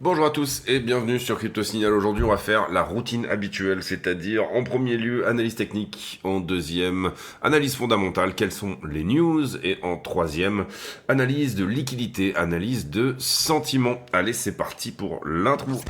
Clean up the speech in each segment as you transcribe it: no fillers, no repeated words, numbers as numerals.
Bonjour à tous et bienvenue sur Crypto Signal. Aujourd'hui, on va faire la routine habituelle, c'est-à-dire en premier lieu analyse technique, en deuxième analyse fondamentale, quelles sont les news, et en troisième analyse de liquidité, analyse de sentiment. Allez, c'est parti pour l'intro.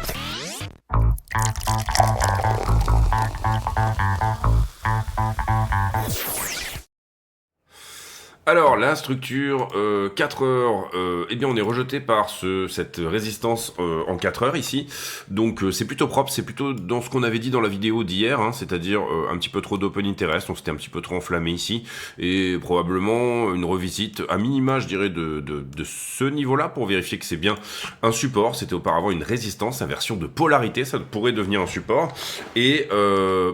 Alors, la structure 4 heures, eh bien on est rejeté par cette résistance en 4 heures ici. Donc c'est plutôt propre, c'est plutôt dans ce qu'on avait dit dans la vidéo d'hier, hein, c'est-à-dire un petit peu trop d'open interest, donc c'était un petit peu trop enflammé ici. Et probablement une revisite à minima, je dirais, de ce niveau-là pour vérifier que c'est bien un support. C'était auparavant une résistance, inversion de polarité, ça pourrait devenir un support. Et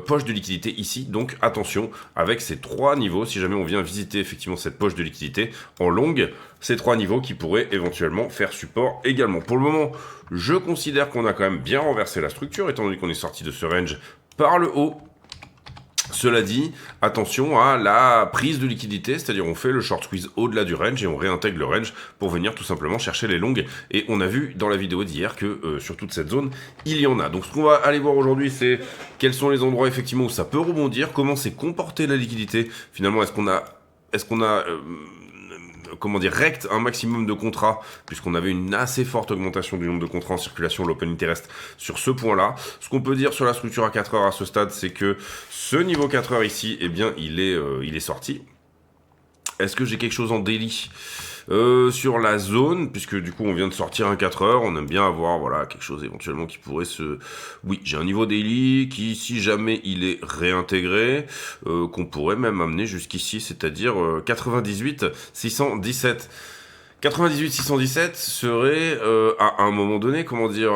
poche de liquidité ici, donc attention avec ces trois niveaux, si jamais on vient visiter effectivement cette poche de liquidité en longue, ces trois niveaux qui pourraient éventuellement faire support également. Pour le moment, je considère qu'on a quand même bien renversé la structure, étant donné qu'on est sorti de ce range par le haut. Cela dit, attention à la prise de liquidité, c'est-à-dire on fait le short squeeze au-delà du range et on réintègre le range pour venir tout simplement chercher les longues. Et on a vu dans la vidéo d'hier que sur toute cette zone, il y en a. Donc ce qu'on va aller voir aujourd'hui, c'est quels sont les endroits effectivement où ça peut rebondir, comment s'est comportée la liquidité. Finalement, est-ce qu'on a comment dire, rect un maximum de contrats, puisqu'on avait une assez forte augmentation du nombre de contrats en circulation, l'open interest, sur ce point-là. Ce qu'on peut dire sur la structure à 4 heures à ce stade, c'est que ce niveau 4 heures ici, eh bien, il est sorti. Est-ce que j'ai quelque chose en daily sur la zone, puisque du coup on vient de sortir un 4 heures, on aime bien avoir voilà quelque chose éventuellement qui pourrait se... Oui, j'ai un niveau daily qui, si jamais il est réintégré, qu'on pourrait même amener jusqu'ici, c'est-à-dire 98 617. 98 617 serait à un moment donné, comment dire...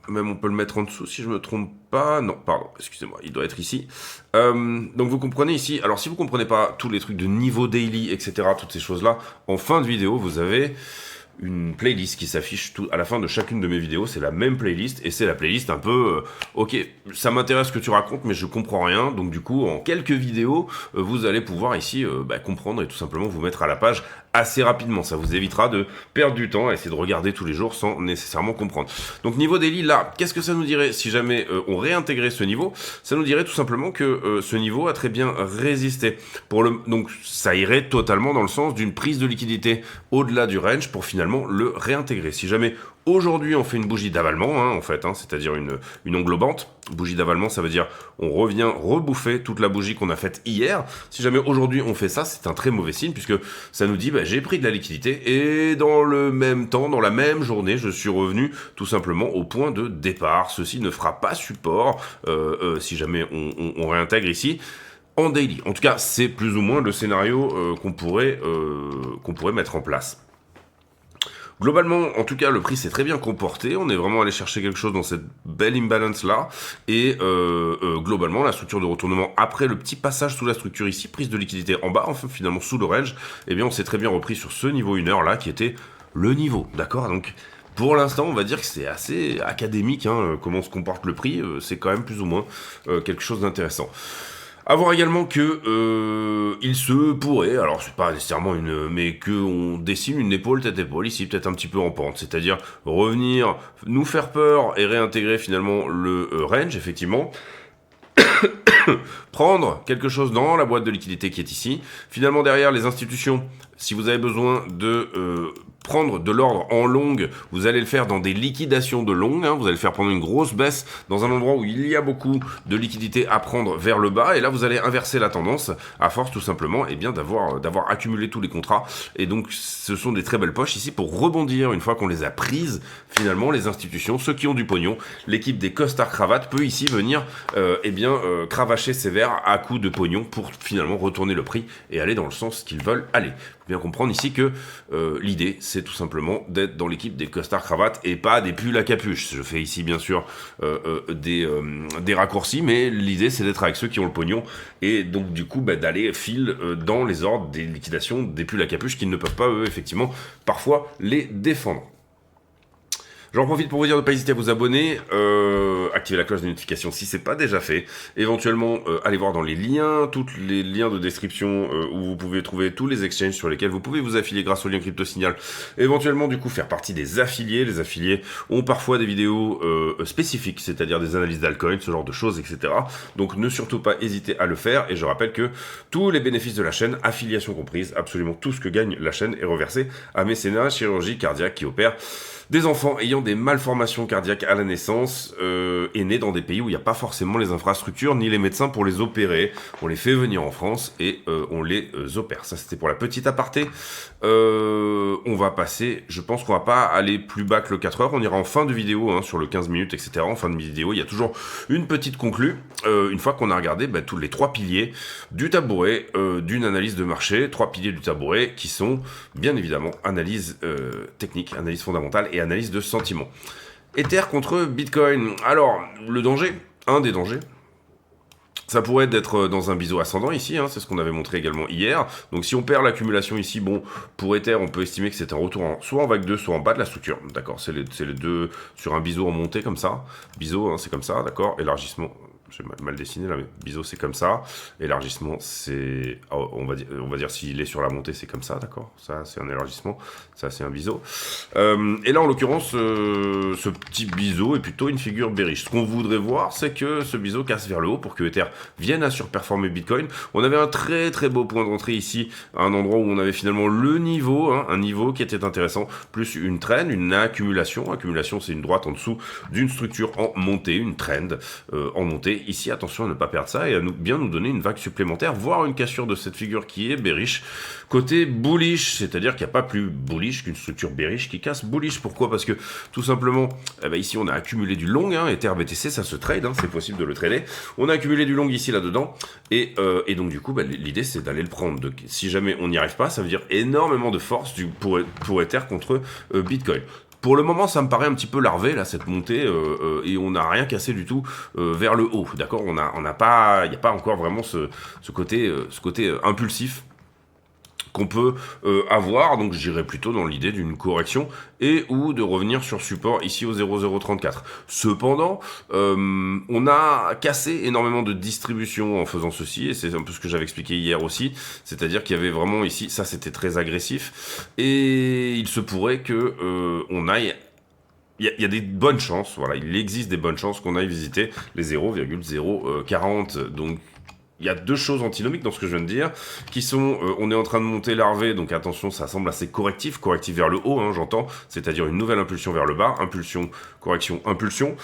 même on peut le mettre en dessous si je me trompe pas. Non, pardon, excusez-moi, il doit être ici. Donc vous comprenez ici, alors si vous comprenez pas tous les trucs de niveau daily, etc., toutes ces choses-là, en fin de vidéo, vous avez une playlist qui s'affiche à la fin de chacune de mes vidéos. C'est la même playlist et c'est la playlist un peu ok, ça m'intéresse ce que tu racontes mais je comprends rien, donc du coup en quelques vidéos vous allez pouvoir ici comprendre et tout simplement vous mettre à la page assez rapidement. Ça vous évitera de perdre du temps à essayer de regarder tous les jours sans nécessairement comprendre. Donc niveau daily, là, qu'est-ce que ça nous dirait si jamais on réintégrait ce niveau? Ça nous dirait tout simplement que ce niveau a très bien résisté. Donc ça irait totalement dans le sens d'une prise de liquidité au-delà du range pour finalement le réintégrer. Si jamais aujourd'hui on fait une bougie d'avalement, en fait, c'est-à-dire une englobante, bougie d'avalement, ça veut dire on revient rebouffer toute la bougie qu'on a faite hier. Si jamais aujourd'hui on fait ça, c'est un très mauvais signe puisque ça nous dit j'ai pris de la liquidité et dans le même temps, dans la même journée, je suis revenu tout simplement au point de départ. Ceci ne fera pas support si jamais on réintègre ici en daily. En tout cas, c'est plus ou moins le scénario qu'on pourrait mettre en place. Globalement, en tout cas, le prix s'est très bien comporté. On est vraiment allé chercher quelque chose dans cette belle imbalance là. Et globalement, la structure de retournement, après le petit passage sous la structure ici, prise de liquidité en bas, enfin finalement sous le range, eh bien on s'est très bien repris sur ce niveau 1 heure là, qui était le niveau. D'accord? Donc pour l'instant, on va dire que c'est assez académique, comment se comporte le prix. C'est quand même plus ou moins quelque chose d'intéressant. À voir également que il se pourrait, alors c'est pas nécessairement mais que on dessine une épaule tête épaule ici, peut-être un petit peu en pente, c'est-à-dire revenir, nous faire peur et réintégrer finalement le range effectivement, prendre quelque chose dans la boîte de liquidité qui est ici. Finalement derrière les institutions, si vous avez besoin de prendre de l'ordre en longue, vous allez le faire dans des liquidations de longue, vous allez faire prendre une grosse baisse dans un endroit où il y a beaucoup de liquidité à prendre vers le bas, et là vous allez inverser la tendance à force tout simplement d'avoir accumulé tous les contrats, et donc ce sont des très belles poches ici pour rebondir une fois qu'on les a prises. Finalement les institutions, ceux qui ont du pognon, l'équipe des costards cravates peut ici venir cravacher sévère à coups de pognon pour finalement retourner le prix et aller dans le sens qu'ils veulent aller. Bien comprendre ici que l'idée c'est tout simplement d'être dans l'équipe des costards cravates et pas des pulls à capuche. Je fais ici bien sûr des raccourcis, mais l'idée c'est d'être avec ceux qui ont le pognon et donc du coup d'aller fil dans les ordres des liquidations des pulls à capuche qui ne peuvent pas eux effectivement parfois les défendre. J'en profite pour vous dire de ne pas hésiter à vous abonner, activer la cloche de notification si c'est pas déjà fait. Éventuellement, allez voir dans les liens, tous les liens de description où vous pouvez trouver tous les exchanges sur lesquels vous pouvez vous affilier grâce au lien CryptoSignal. Éventuellement, du coup, faire partie des affiliés. Les affiliés ont parfois des vidéos spécifiques, c'est-à-dire des analyses d'altcoins, ce genre de choses, etc. Donc, ne surtout pas hésiter à le faire. Et je rappelle que tous les bénéfices de la chaîne, affiliation comprise, absolument tout ce que gagne la chaîne est reversé à Mécénat Chirurgie Cardiaque qui opère des enfants ayant des malformations cardiaques à la naissance et nés dans des pays où il n'y a pas forcément les infrastructures ni les médecins pour les opérer. On les fait venir en France et on les opère. Ça, c'était pour la petite aparté. On va passer, je pense qu'on va pas aller plus bas que le 4 heures. On ira en fin de vidéo, hein, sur le 15 minutes, etc. En fin de vidéo, il y a toujours une petite conclue. Une fois qu'on a regardé tous les 3 piliers du tabouret, d'une analyse de marché, 3 piliers du tabouret qui sont bien évidemment analyse technique, analyse fondamentale et analyse de sentiment. Ether contre Bitcoin. Alors, le danger, un des dangers, ça pourrait être d'être dans un biseau ascendant ici, hein, c'est ce qu'on avait montré également hier. Donc si on perd l'accumulation ici, bon, pour Ether, on peut estimer que c'est un retour soit en vague 2, soit en bas de la structure. D'accord, c'est les deux sur un biseau en montée comme ça. Biseau, hein, c'est comme ça, d'accord, élargissement. J'ai mal dessiné là, mais biseau c'est comme ça. Élargissement c'est, on va dire s'il est sur la montée c'est comme ça, d'accord. Ça c'est un élargissement, ça c'est un biseau. Et là en l'occurrence, ce petit biseau est plutôt une figure bearish. Ce qu'on voudrait voir, c'est que ce biseau casse vers le haut pour que Ether vienne à surperformer Bitcoin. On avait un très très beau point d'entrée ici, à un endroit où on avait finalement le niveau, hein, un niveau qui était intéressant, plus une trend, une accumulation. Accumulation c'est une droite en dessous d'une structure en montée, une trend en montée. Ici, attention à ne pas perdre ça et à bien nous donner une vague supplémentaire, voire une cassure de cette figure qui est bearish. Côté bullish, c'est-à-dire qu'il n'y a pas plus bullish qu'une structure bearish qui casse bullish. Pourquoi? Parce que tout simplement, ici on a accumulé du long, hein, Ether BTC, ça se trade, hein, c'est possible de le trader. On a accumulé du long ici là-dedans et donc du coup, l'idée c'est d'aller le prendre. Si jamais on n'y arrive pas, ça veut dire énormément de force pour Ether contre Bitcoin. Pour le moment, ça me paraît un petit peu larvé, là, cette montée, et on n'a rien cassé du tout vers le haut, d'accord. Il n'y a pas encore vraiment ce côté impulsif qu'on peut avoir, donc j'irais plutôt dans l'idée d'une correction et ou de revenir sur support ici au 0,034. Cependant, on a cassé énormément de distribution en faisant ceci, et c'est un peu ce que j'avais expliqué hier aussi, c'est-à-dire qu'il y avait vraiment ici, ça c'était très agressif, et il se pourrait que on aille... Il y a des bonnes chances, voilà, il existe des bonnes chances qu'on aille visiter les 0,040, donc il y a deux choses antinomiques dans ce que je viens de dire, qui sont, on est en train de monter larvé, donc attention, ça semble assez correctif vers le haut, hein, j'entends, c'est-à-dire une nouvelle impulsion vers le bas, impulsion, correction, impulsion.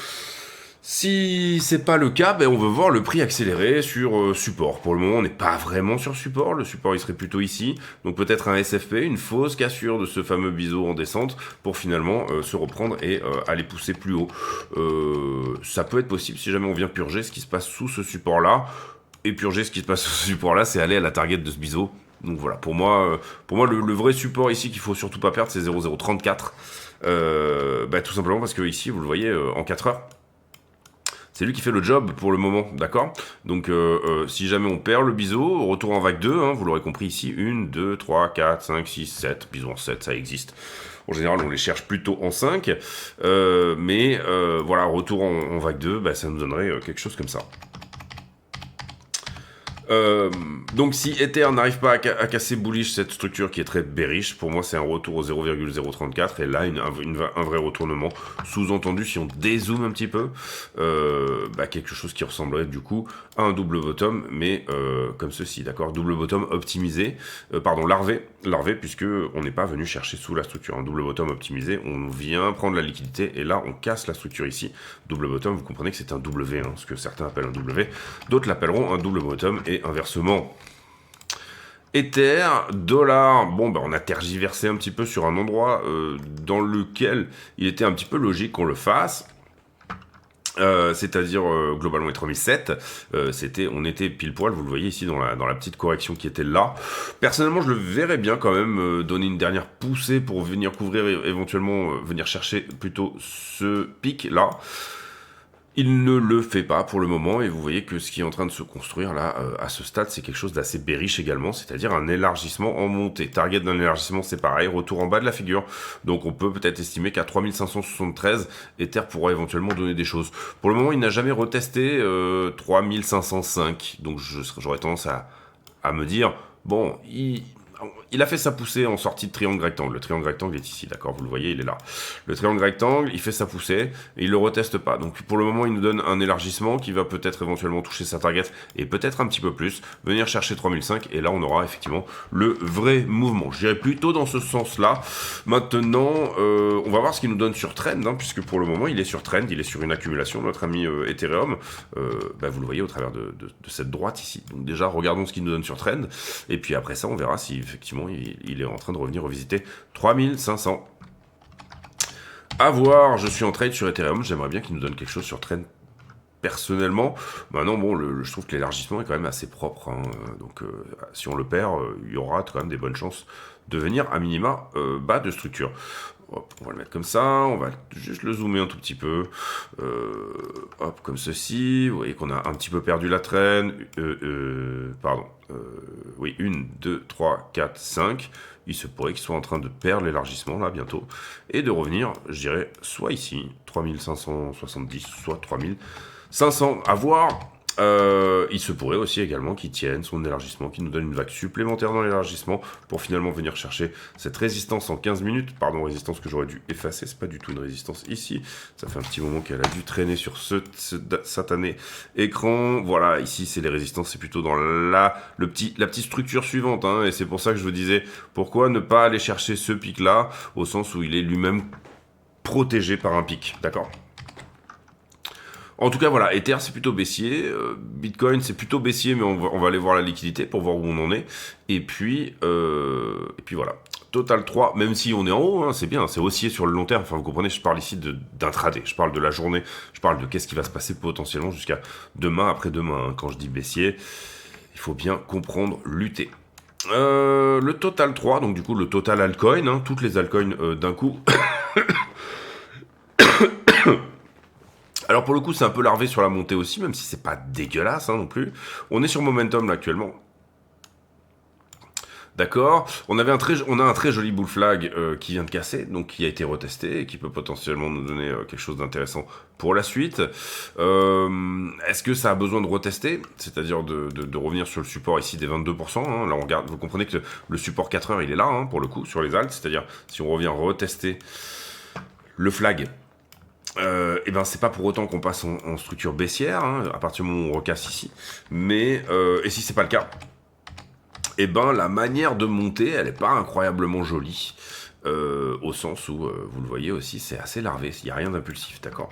Si c'est pas le cas, on veut voir le prix accélérer sur support. Pour le moment, on n'est pas vraiment sur support, le support il serait plutôt ici, donc peut-être un SFP, une fausse cassure de ce fameux biseau en descente, pour finalement se reprendre et aller pousser plus haut. Ça peut être possible si jamais on vient purger ce qui se passe sous ce support-là. Et purger ce qui se passe sur ce support-là, c'est aller à la target de ce biseau. Donc voilà, pour moi le vrai support ici qu'il faut surtout pas perdre, c'est 0,034. Tout simplement parce que ici, vous le voyez, en 4 heures, c'est lui qui fait le job pour le moment, d'accord. Donc si jamais on perd le biseau, retour en vague 2, hein, vous l'aurez compris ici, 1, 2, 3, 4, 5, 6, 7, biseau en 7, ça existe. En général, on les cherche plutôt en 5, mais voilà, retour en vague 2, ça nous donnerait quelque chose comme ça. Donc si Ether n'arrive pas à casser bullish cette structure qui est très bearish, pour moi c'est un retour au 0,034 et là un vrai retournement. Sous-entendu, si on dézoome un petit peu, quelque chose qui ressemblerait du coup à un double bottom, mais comme ceci, d'accord, double bottom optimisé, larvé puisque on n'est pas venu chercher sous la structure. Un double bottom optimisé, on vient prendre la liquidité et là on casse la structure ici. Double bottom, vous comprenez que c'est un W, hein, ce que certains appellent un W, d'autres l'appelleront un double bottom et inversement. Ether, dollar, on a tergiversé un petit peu sur un endroit dans lequel il était un petit peu logique qu'on le fasse. C'est-à-dire globalement les 3007, on était pile poil, vous le voyez ici dans la petite correction qui était là. Personnellement, je le verrais bien quand même donner une dernière poussée pour venir couvrir éventuellement, venir chercher plutôt ce pic là. Il ne le fait pas pour le moment, et vous voyez que ce qui est en train de se construire là, à ce stade, c'est quelque chose d'assez bearish également, c'est-à-dire un élargissement en montée. Target d'un élargissement, c'est pareil, retour en bas de la figure. Donc on peut peut-être estimer qu'à 3573, Ether pourra éventuellement donner des choses. Pour le moment, il n'a jamais retesté 3505, donc j'aurais tendance à me dire, bon, il a fait sa poussée en sortie de triangle rectangle. Le triangle rectangle est ici, d'accord, vous le voyez, il est là. Le triangle rectangle, il fait sa poussée et il le reteste pas. Donc pour le moment, il nous donne un élargissement qui va peut-être éventuellement toucher sa target et peut-être un petit peu plus, venir chercher 3005 et là on aura effectivement le vrai mouvement. Je dirais plutôt dans ce sens-là. Maintenant, on va voir ce qu'il nous donne sur trend, hein, puisque pour le moment il est sur trend, il est sur une accumulation, notre ami Ethereum. Vous le voyez au travers de cette droite ici. Donc déjà, regardons ce qu'il nous donne sur trend et puis après ça, on verra si effectivement il est en train de revenir revisiter 3500. À voir, je suis en trade sur Ethereum, j'aimerais bien qu'il nous donne quelque chose sur trend personnellement. Maintenant, bon, je trouve que l'élargissement est quand même assez propre, hein. Donc si on le perd, il y aura quand même des bonnes chances de venir à minima bas de structure. Hop, on va le mettre comme ça, on va juste le zoomer un tout petit peu. Hop, comme ceci. Vous voyez qu'on a un petit peu perdu la traîne. Oui, 1, 2, 3, 4, 5. Il se pourrait qu'il soit en train de perdre l'élargissement là bientôt. Et de revenir, je dirais, soit ici, 3570, soit 3500. À voir. Il se pourrait aussi également qu'il tienne son élargissement, qu'il nous donne une vague supplémentaire dans l'élargissement pour finalement venir chercher cette résistance en 15 minutes. Pardon, résistance que j'aurais dû effacer, c'est pas du tout une résistance ici. Ça fait un petit moment qu'elle a dû traîner sur ce satané écran. Voilà, ici c'est les résistances, c'est plutôt dans la petite structure suivante, hein, et c'est pour ça que je vous disais, pourquoi ne pas aller chercher ce pic-là, au sens où il est lui-même protégé par un pic, d'accord ? En tout cas, voilà, Ether, c'est plutôt baissier. Bitcoin, c'est plutôt baissier, mais on va aller voir la liquidité pour voir où on en est. Et puis voilà. Total 3, même si on est en haut, hein, c'est bien, c'est haussier sur le long terme. Enfin, vous comprenez, je parle ici d'intraday. Je parle de la journée. Je parle de qu'est-ce qui va se passer potentiellement jusqu'à demain, après-demain. Hein. Quand je dis baissier, il faut bien comprendre l'UT. Le total 3, donc du coup, le total altcoin, hein, toutes les altcoins d'un coup. Alors pour le coup, c'est un peu larvé sur la montée aussi, même si c'est pas dégueulasse, hein, non plus. On est sur momentum là actuellement. D'accord. On a un très joli bull flag qui vient de casser, donc qui a été retesté et qui peut potentiellement nous donner quelque chose d'intéressant pour la suite. Est-ce que ça a besoin de retester, c'est-à-dire de revenir sur le support ici des 22%, hein. Là on regarde, vous comprenez que le support 4 heures il est là, hein, pour le coup sur les alts, c'est-à-dire si on revient retester le flag. Et ben c'est pas pour autant qu'on passe en structure baissière, hein, à partir du moment où on recasse ici. Mais et si c'est pas le cas, et ben la manière de monter, elle est pas incroyablement jolie, au sens où vous le voyez aussi, c'est assez larvé. Il y a rien d'impulsif, d'accord.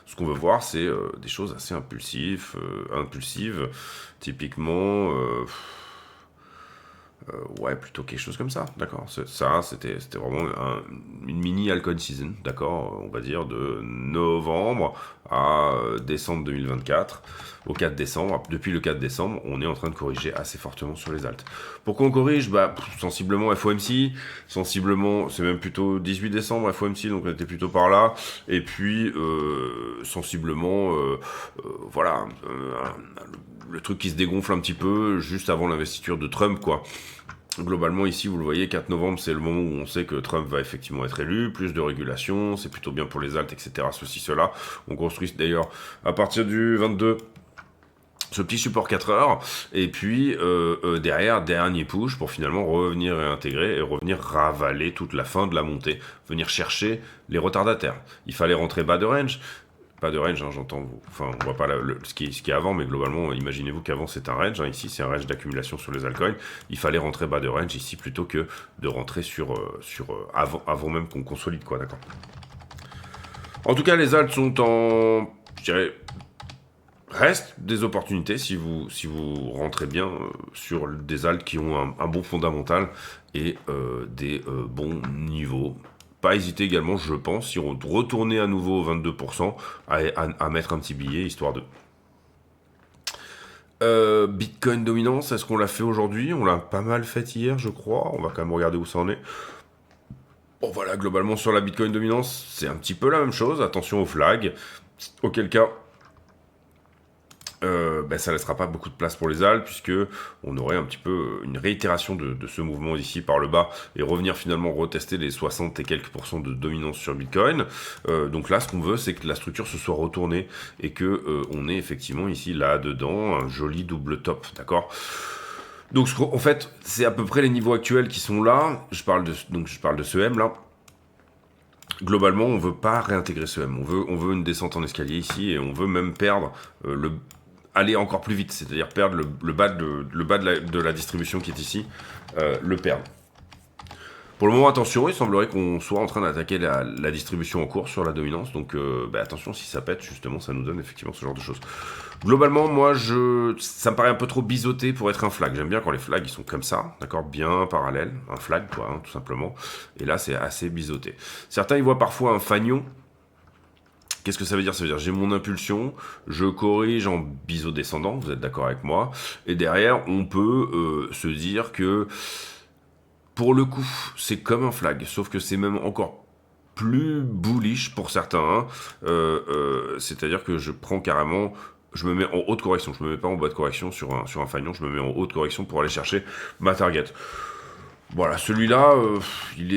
Ce qu'on veut voir, c'est des choses assez impulsives, typiquement. Ouais, plutôt quelque chose comme ça, d'accord. Ça, c'était vraiment une mini altcoin season, d'accord, on va dire de novembre à décembre 2024, au 4 décembre. Depuis le 4 décembre, on est en train de corriger assez fortement sur les alts. Pourquoi on corrige ? Sensiblement FOMC, sensiblement, c'est même plutôt 18 décembre FOMC, donc on était plutôt par là, et puis sensiblement, voilà, le truc qui se dégonfle un petit peu juste avant l'investiture de Trump, quoi. Globalement, ici, vous le voyez, 4 novembre, c'est le moment où on sait que Trump va effectivement être élu, plus de régulation, c'est plutôt bien pour les alts, etc., ceci, cela. On construit d'ailleurs, à partir du 22, ce petit support 4 heures, et puis derrière, dernier push pour finalement revenir réintégrer et revenir ravaler toute la fin de la montée, venir chercher les retardataires. Il fallait rentrer bas de range. Pas de range, hein, j'entends. Enfin, on voit pas ce qui est avant, mais globalement, imaginez-vous qu'avant c'est un range. Hein, ici, c'est un range d'accumulation sur les altcoins. Il fallait rentrer bas de range ici plutôt que de rentrer avant même qu'on consolide, quoi, d'accord. En tout cas, les alts sont je dirais, reste des opportunités si vous rentrez bien sur des alts qui ont un bon fondamental et des bons niveaux. Pas hésiter également, je pense, si on retournait à nouveau aux 22%, à mettre un petit billet, histoire de... Bitcoin dominance, est-ce qu'on l'a fait aujourd'hui ? On l'a pas mal fait hier, je crois. On va quand même regarder où ça en est. Bon voilà, globalement sur la Bitcoin dominance, c'est un petit peu la même chose. Attention au flag. Auquel cas, ça laissera pas beaucoup de place pour les ALT, puisque on aurait un petit peu une réitération de ce mouvement d'ici par le bas, et revenir finalement retester les 60 et quelques % de dominance sur Bitcoin. Donc là, ce qu'on veut, c'est que la structure se soit retournée, et que on ait effectivement ici, là-dedans, un joli double top, d'accord ? Donc en fait, c'est à peu près les niveaux actuels qui sont là. Je parle de ce M là. Globalement, on veut pas réintégrer ce M. On veut une descente en escalier ici, et on veut même perdre aller encore plus vite, c'est-à-dire perdre le bas de la distribution qui est ici, le perdre. Pour le moment, attention, il semblerait qu'on soit en train d'attaquer la distribution en cours sur la dominance, donc attention, si ça pète, justement, ça nous donne effectivement ce genre de choses. Globalement, moi, ça me paraît un peu trop biseauté pour être un flag. J'aime bien quand les flags, ils sont comme ça, d'accord, bien parallèles, un flag, quoi, hein, tout simplement. Et là, c'est assez biseauté. Certains, ils voient parfois un fanion. Qu'est-ce que ça veut dire ? Ça veut dire j'ai mon impulsion, je corrige en biseau descendant, vous êtes d'accord avec moi, et derrière, on peut se dire que pour le coup, c'est comme un flag, sauf que c'est même encore plus bullish pour certains. Hein. C'est-à-dire que je prends carrément, je me mets en haute correction, je me mets pas en bas de correction sur un fanion, je me mets en haute correction pour aller chercher ma target. Voilà, celui-là, il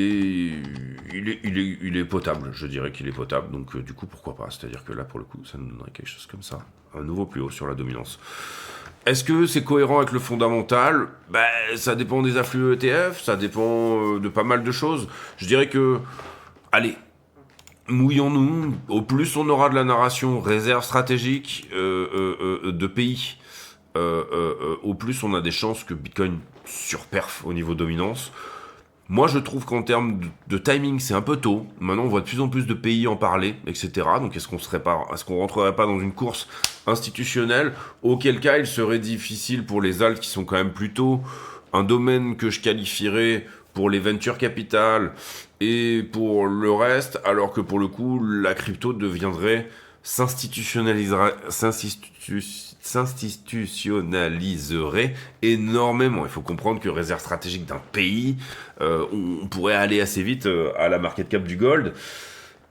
est potable, je dirais qu'il est potable, donc du coup, pourquoi pas. C'est-à-dire que là, pour le coup, ça nous donnerait quelque chose comme ça, un nouveau plus haut sur la dominance. Est-ce que c'est cohérent avec le fondamental ? Ça dépend des afflux ETF, ça dépend de pas mal de choses. Je dirais que, allez, mouillons-nous. Au plus on aura de la narration réserve stratégique de pays, au plus on a des chances que Bitcoin surperf au niveau dominance. Moi, je trouve qu'en termes de timing, c'est un peu tôt. Maintenant, on voit de plus en plus de pays en parler, etc. Donc, est-ce qu'on rentrerait pas dans une course institutionnelle, auquel cas, il serait difficile pour les alts qui sont quand même plutôt un domaine que je qualifierais pour les venture capital et pour le reste, alors que pour le coup, la crypto deviendrait s'institutionnaliserait énormément. Il faut comprendre que réserve stratégique d'un pays, on pourrait aller assez vite à la market cap du gold,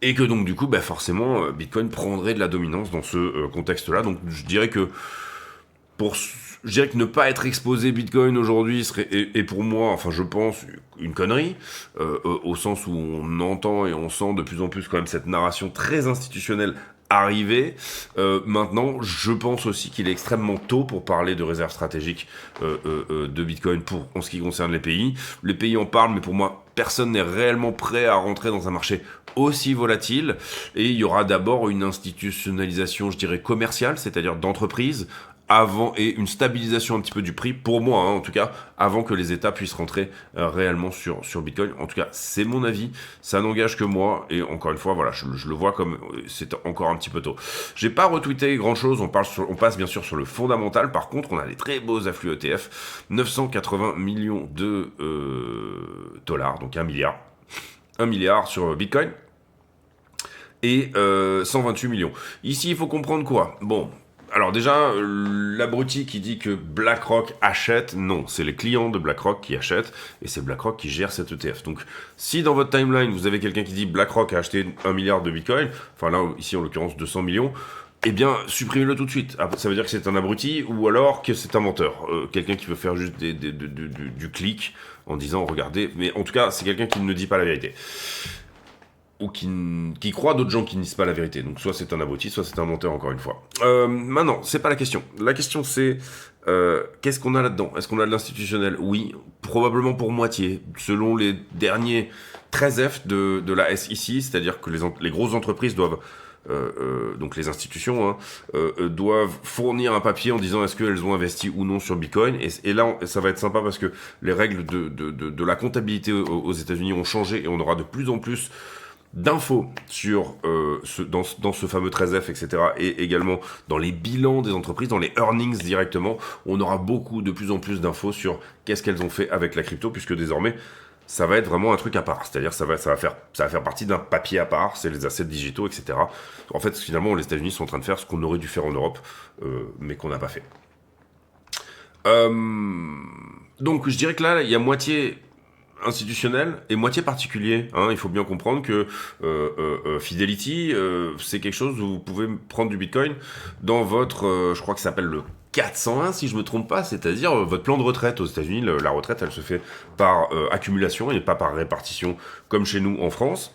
et que donc du coup, forcément, Bitcoin prendrait de la dominance dans ce contexte-là. Donc je dirais que ne pas être exposé Bitcoin aujourd'hui serait, et pour moi, enfin je pense, une connerie, au sens où on entend et on sent de plus en plus quand même cette narration très institutionnelle arriver. Maintenant, je pense aussi qu'il est extrêmement tôt pour parler de réserve stratégique de Bitcoin en ce qui concerne les pays. Les pays en parlent, mais pour moi, personne n'est réellement prêt à rentrer dans un marché aussi volatile. Et il y aura d'abord une institutionnalisation, je dirais, commerciale, c'est-à-dire d'entreprise, avant, et une stabilisation un petit peu du prix, pour moi, hein, en tout cas, avant que les États puissent rentrer réellement sur Bitcoin. En tout cas, c'est mon avis, ça n'engage que moi, et encore une fois, voilà, je le vois comme c'est encore un petit peu tôt. J'ai pas retweeté grand-chose, on passe bien sûr sur le fondamental. Par contre, on a des très beaux afflux ETF, 980 millions de dollars, donc 1 milliard. 1 milliard sur Bitcoin, et 128 millions. Ici, il faut comprendre quoi ? Bon, alors déjà, l'abruti qui dit que BlackRock achète, non, c'est les clients de BlackRock qui achètent, et c'est BlackRock qui gère cet ETF. Donc, si dans votre timeline, vous avez quelqu'un qui dit BlackRock a acheté 1 milliard de Bitcoin, enfin là, ici en l'occurrence 200 millions, eh bien, supprimez-le tout de suite. Ça veut dire que c'est un abruti, ou alors que c'est un menteur. Quelqu'un qui veut faire juste du clic, en disant, regardez, mais en tout cas, c'est quelqu'un qui ne dit pas la vérité. Ou qui croit d'autres gens qui ne disent pas la vérité. Donc soit c'est un abruti, soit c'est un menteur, encore une fois. Maintenant, c'est pas la question. La question c'est, qu'est-ce qu'on a là-dedans ? Est-ce qu'on a de l'institutionnel ? Oui, probablement pour moitié. Selon les derniers 13F de la SEC, c'est-à-dire que les grosses entreprises doivent, donc les institutions, hein, doivent fournir un papier en disant est-ce qu'elles ont investi ou non sur Bitcoin. Et là, ça va être sympa parce que les règles de la comptabilité aux États-Unis ont changé, et on aura de plus en plus d'infos sur dans ce fameux 13F, etc. Et également dans les bilans des entreprises, dans les earnings directement, on aura de plus en plus d'infos sur qu'est-ce qu'elles ont fait avec la crypto, puisque désormais, ça va être vraiment un truc à part. C'est-à-dire ça va faire partie d'un papier à part, c'est les assets digitaux, etc. En fait, finalement, les États-Unis sont en train de faire ce qu'on aurait dû faire en Europe, mais qu'on n'a pas fait. Donc, je dirais que là, il y a moitié institutionnel et moitié particulier. Hein. Il faut bien comprendre que Fidelity, c'est quelque chose où vous pouvez prendre du Bitcoin dans votre, je crois que ça s'appelle le 401 si je me trompe pas, c'est-à-dire votre plan de retraite aux États-Unis. La retraite, elle se fait par accumulation et pas par répartition comme chez nous en France.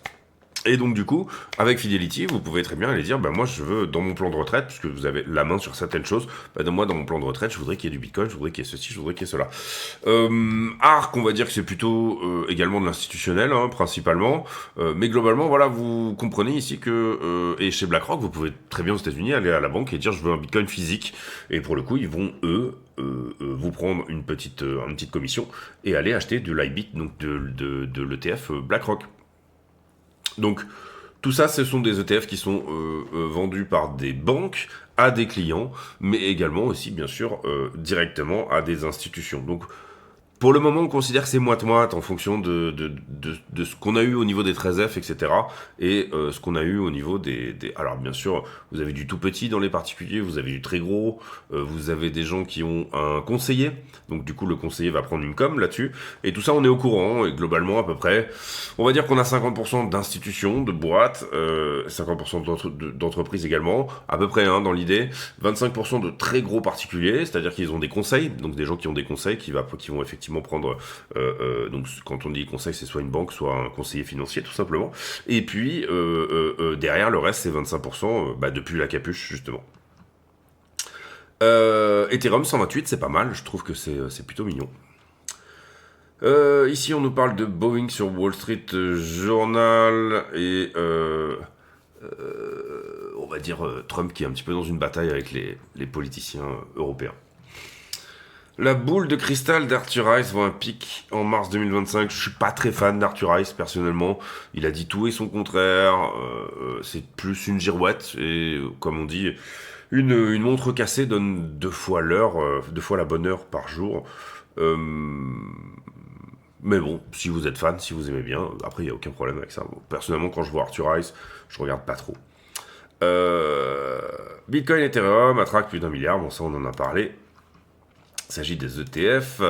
Et donc du coup, avec Fidelity, vous pouvez très bien aller dire, moi je veux dans mon plan de retraite, puisque vous avez la main sur certaines choses, moi dans mon plan de retraite, je voudrais qu'il y ait du Bitcoin, je voudrais qu'il y ait ceci, je voudrais qu'il y ait cela. ARK, on va dire que c'est plutôt également de l'institutionnel, hein, principalement, mais globalement, voilà, vous comprenez ici que, et chez BlackRock, vous pouvez très bien aux États-Unis aller à la banque et dire je veux un Bitcoin physique, et pour le coup, ils vont, vous prendre une petite commission et aller acheter de l'IBIT, donc de l'ETF BlackRock. Donc, tout ça, ce sont des ETF qui sont vendus par des banques à des clients, mais également aussi, bien sûr, directement à des institutions. Donc, pour le moment, on considère que c'est moite-moite en fonction de ce qu'on a eu au niveau des 13F, etc. Et ce qu'on a eu au niveau des... Alors, bien sûr, vous avez du tout petit dans les particuliers, vous avez du très gros, vous avez des gens qui ont un conseiller. Donc, du coup, le conseiller va prendre une com là-dessus. Et tout ça, on est au courant. Et globalement, à peu près, on va dire qu'on a 50% d'institutions, de boîtes, 50% d'entreprises également, à peu près, hein, dans l'idée. 25% de très gros particuliers, c'est-à-dire qu'ils ont des conseils. Donc, des gens qui ont des conseils qui vont effectivement prendre, donc quand on dit conseil, c'est soit une banque, soit un conseiller financier, tout simplement. Et puis, derrière, le reste, c'est 25%, depuis la capuche, justement. Ethereum 128, c'est pas mal, je trouve que c'est plutôt mignon. Ici, on nous parle de Boeing sur Wall Street Journal et on va dire Trump qui est un petit peu dans une bataille avec les politiciens européens. La boule de cristal d'Arthur Rice voit un pic en mars 2025. Je suis pas très fan d'Arthur Rice personnellement. Il a dit tout et son contraire. C'est plus une girouette et comme on dit, une montre cassée donne 2 fois l'heure, 2 fois la bonne heure par jour. Mais bon, si vous êtes fan, si vous aimez bien, après il y a aucun problème avec ça. Bon, personnellement, quand je vois Arthur Rice, je regarde pas trop. Bitcoin, Ethereum, attraque plus d'1 milliard. Bon, ça on en a parlé. Il s'agit des ETF.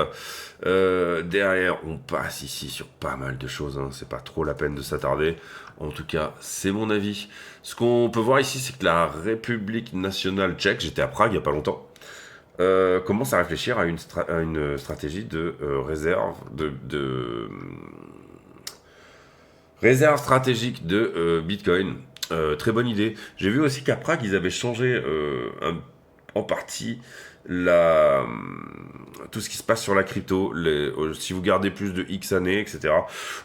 Derrière, on passe ici sur pas mal de choses. Hein. C'est pas trop la peine de s'attarder. En tout cas, c'est mon avis. Ce qu'on peut voir ici, c'est que la République nationale tchèque, j'étais à Prague il y a pas longtemps, commence à réfléchir à une stratégie de réserve réserve stratégique de Bitcoin. Très bonne idée. J'ai vu aussi qu'à Prague, ils avaient changé en partie tout ce qui se passe sur la crypto, si vous gardez plus de X années, etc.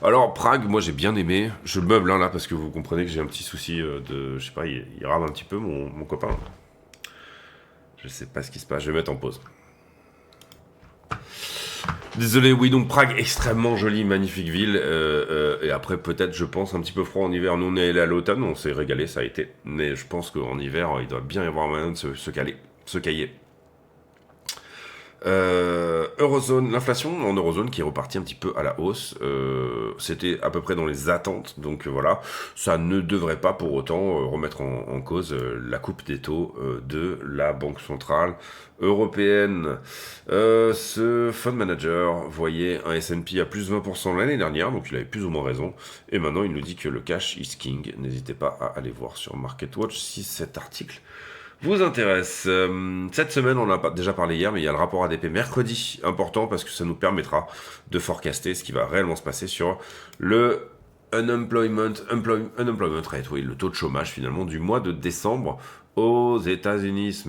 Alors Prague, moi j'ai bien aimé, je meuble là parce que vous comprenez que j'ai un petit souci je sais pas, il rame un petit peu mon copain. Je sais pas ce qui se passe, je vais mettre en pause. Désolé, oui, donc Prague, extrêmement jolie, magnifique ville, et après peut-être, je pense, un petit peu froid en hiver. Nous on est allé à l'automne, on s'est régalé, ça a été, mais je pense qu'en hiver, il doit bien y avoir moyen de se cailler. Eurozone, l'inflation en eurozone qui est repartie un petit peu à la hausse, c'était à peu près dans les attentes, donc voilà, ça ne devrait pas pour autant remettre en cause la coupe des taux de la Banque Centrale Européenne. Ce fund manager voyait un S&P à plus de 20% l'année dernière, donc il avait plus ou moins raison, et maintenant il nous dit que le cash is king. N'hésitez pas à aller voir sur MarketWatch si cet article vous intéresse. Cette semaine, on en a déjà parlé hier, mais il y a le rapport ADP mercredi, important parce que ça nous permettra de forecaster ce qui va réellement se passer sur le unemployment rate, oui, le taux de chômage finalement du mois de décembre aux États-Unis.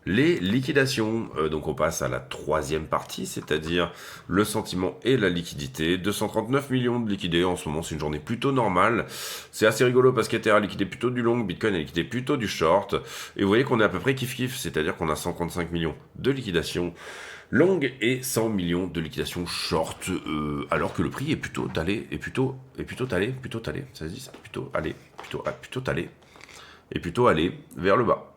Les liquidations, donc on passe à la troisième partie, c'est-à-dire le sentiment et la liquidité. 239 millions de liquidés, en ce moment c'est une journée plutôt normale. C'est assez rigolo parce qu'Ether a liquidé plutôt du long, Bitcoin a liquidé plutôt du short. Et vous voyez qu'on est à peu près kiff-kiff, c'est-à-dire qu'on a 135 millions de liquidations longues et 100 millions de liquidations short, alors que le prix est plutôt talé, ça se dit ça, plutôt talé, et plutôt allé vers le bas.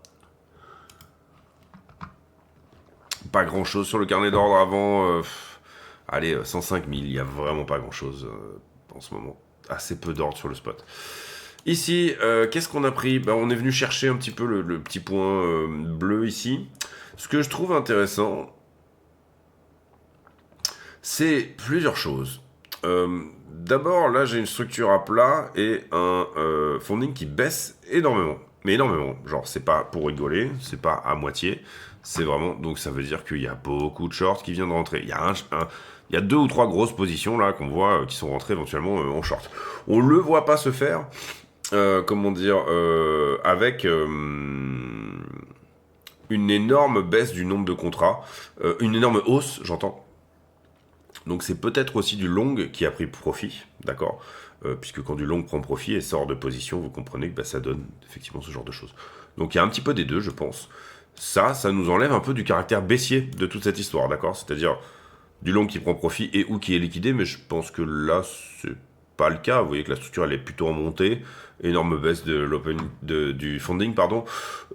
Pas grand chose sur le carnet d'ordre avant. Allez, 105 000, il n'y a vraiment pas grand chose en ce moment. Assez peu d'ordre sur le spot. Ici, qu'est-ce qu'on a pris ? On est venu chercher un petit peu le petit point bleu ici. Ce que je trouve intéressant, C'est plusieurs choses. D'abord, là, j'ai une structure à plat et un funding qui baisse énormément. Mais énormément. Genre, c'est pas pour rigoler, c'est pas à moitié. C'est vraiment... Donc, ça veut dire qu'il y a beaucoup de shorts qui viennent de rentrer. Il y a 2 ou 3 grosses positions, là, qu'on voit, qui sont rentrées éventuellement en short. On le voit pas se faire, comment dire, avec une énorme baisse du nombre de contrats. Une énorme hausse, j'entends. Donc c'est peut-être aussi du long qui a pris profit, d'accord, puisque quand du long prend profit et sort de position, vous comprenez que bah, ça donne effectivement ce genre de choses. Donc il y a un petit peu des deux, je pense. Ça nous enlève un peu du caractère baissier de toute cette histoire, d'accord. C'est-à-dire du long qui prend profit et ou qui est liquidé, mais je pense que là, c'est pas le cas. Vous voyez que la structure, elle est plutôt en montée. Énorme baisse du funding, pardon.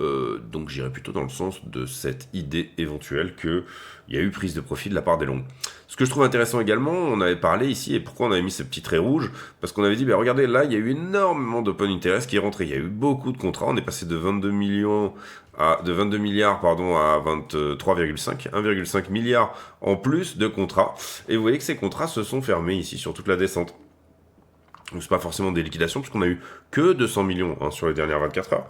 Donc j'irais plutôt dans le sens de cette idée éventuelle qu'il y a eu prise de profit de la part des longs. Ce que je trouve intéressant également, on avait parlé ici, et pourquoi on avait mis ces petits traits rouges, parce qu'on avait dit, bah, regardez, là, il y a eu énormément d'open interest qui est rentré. Il y a eu beaucoup de contrats. On est passé de 22 milliards pardon, à 23,5, 1,5 milliard en plus de contrats. Et vous voyez que ces contrats se sont fermés ici sur toute la descente. Donc c'est pas forcément des liquidations, puisqu'on a eu que 200 millions sur les dernières 24 heures.